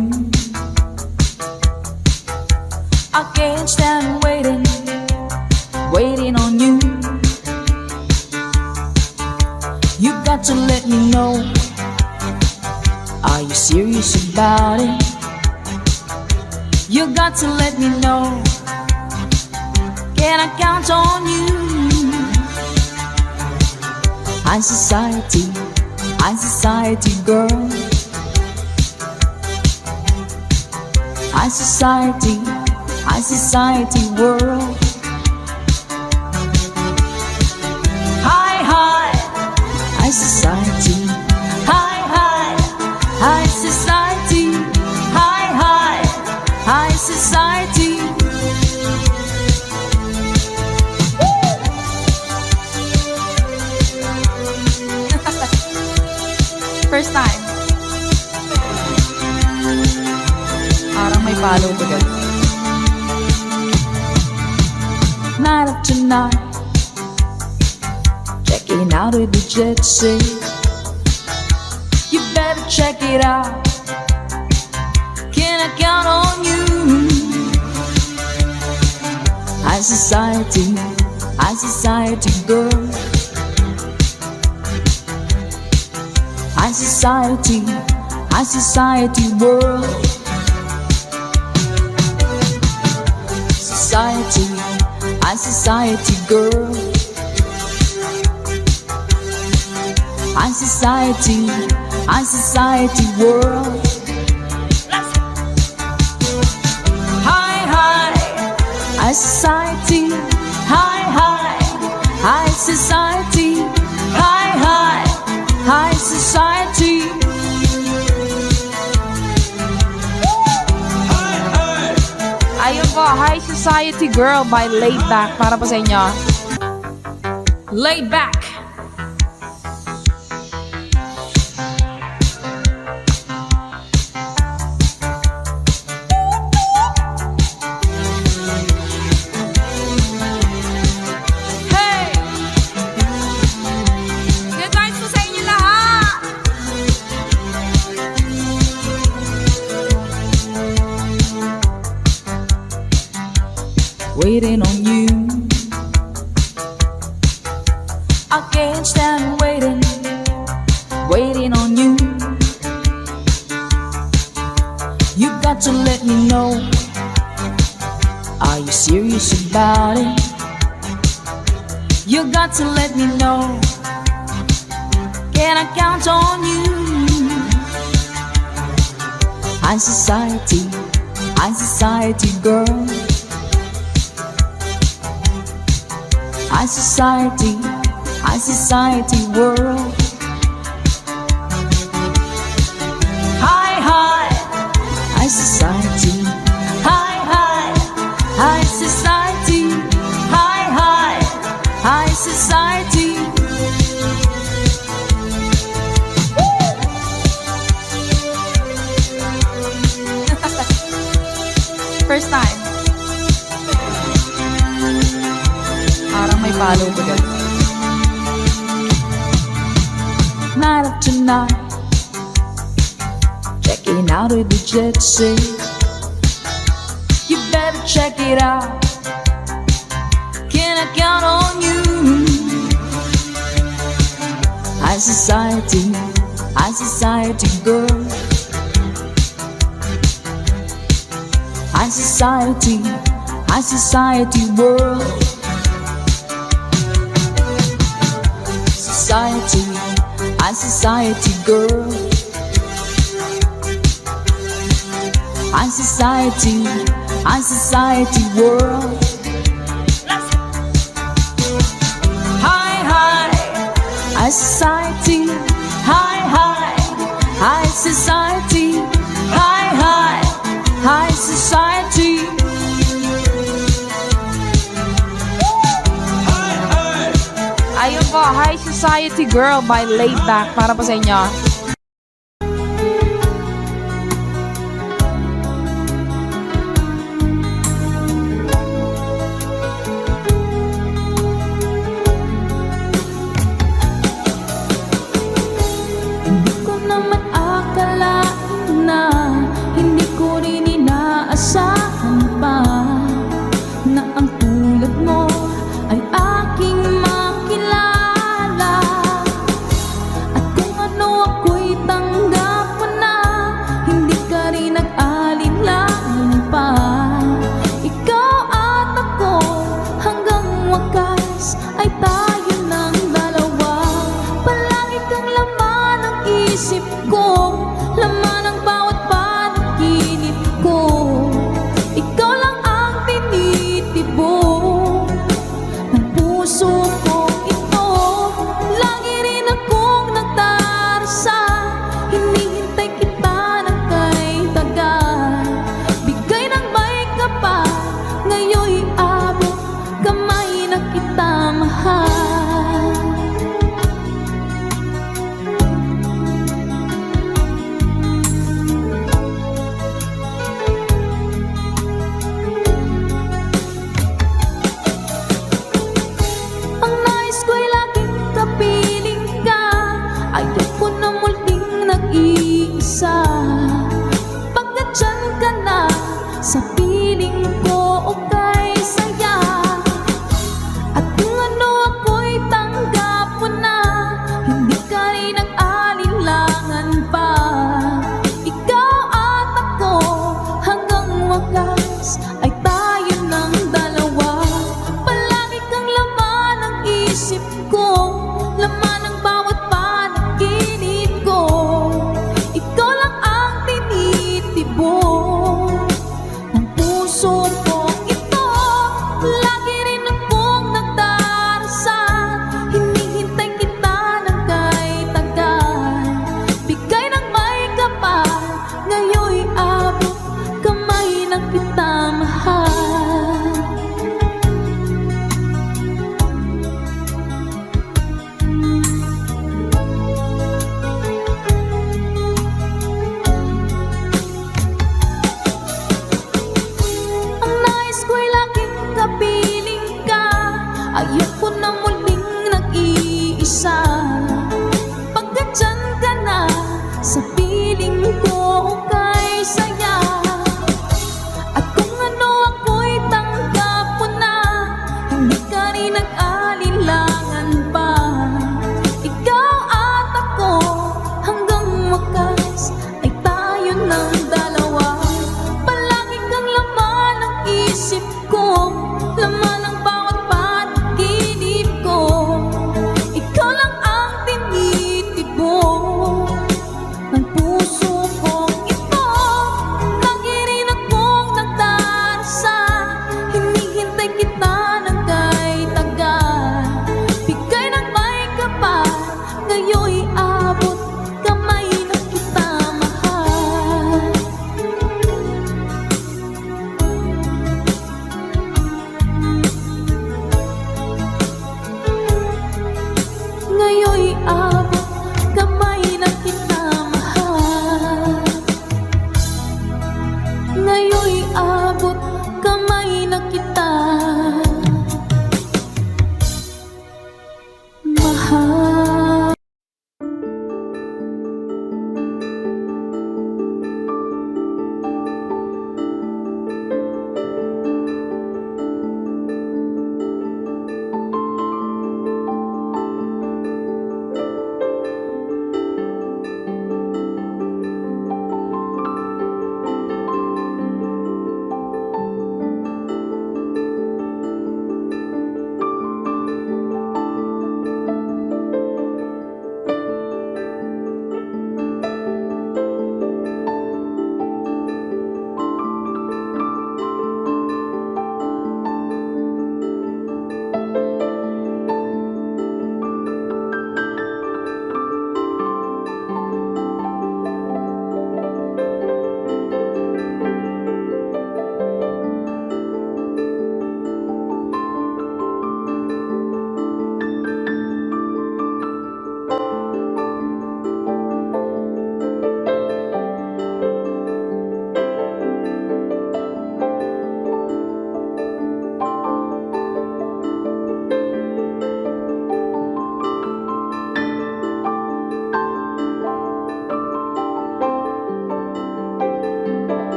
I can't stand waiting on you. You got to let me know, are you serious about it? You got to let me know, can I count on you? High society girl. High society world. High society. High society. High society. First time. Parang may palo to guys. Night after night, checking out with the jet set. You better check it out. Can I count on you? High society girl. High society world. High society girl. High society world. High society. High society. High society. Ayun po, High Society Girl by Laid Back. Para po sa inyo. Laid Back. waiting on you. I can't stand waiting, waiting on you. You got to let me know, are you serious about it? You got to let me know, can I count on you? High society girl. High society world. High society, high society, high society. First time. Parang may follow to guys. Night after night, checking out with the jet set. You better check it out, can I count on you? High society girl. High society world. High society girl. High society world. High society, high society, high society. Ayun po, High Society Girl by Laid Back. Para po sa inyo. Hindi ko naman akalain na, hindi ko rin inaasahan pa, na ang tulad mo ay aking makilala. At kung ano ako'y tanggap mo na, hindi ka rin nag-alinlangan pa. Ikaw at ako hanggang wakas ay tayo ng dalawa. Palagi kang laman ng isip ko, laman ng bawat panaginip ko. Ikaw lang ang tinitibok ng puso ko ito. Lagi rin akong nagdarasal, hinihintay kita ng kay tagal. Bigay ng may kapal, ngayon'y abot kamay na kita mahal. Ang nais ko'y laging kapiling ka, ayoko na muling nag-iisa. Pagkat dyan ka na, sa piling ko okay saya. At kung ano ako'y tanggap mo na, hindi ka rin nag-alinlangan pa. Ikaw at ako hanggang wakas ay tayo ng dalawa. Palagi kang laman ng isip ko, laman ng bawat panaginip ko. Ikaw lang ang tinitibok ng puso ko ito. Lagi rin akong nagdarasal, hinihintay kita ng kay tagal. Bigay ng may kapal, ngayon'y abot kamay na kita mahal. Ang nais ko'y laging kapiling ka, ayoko na muling nag-iisa. Pagkat dyan ka na, sa piling ko okay saya. At kung ano ako'y tanggap mo na, abot kamay na kita mahal. Ngayon'y abot kamay na kita mahal.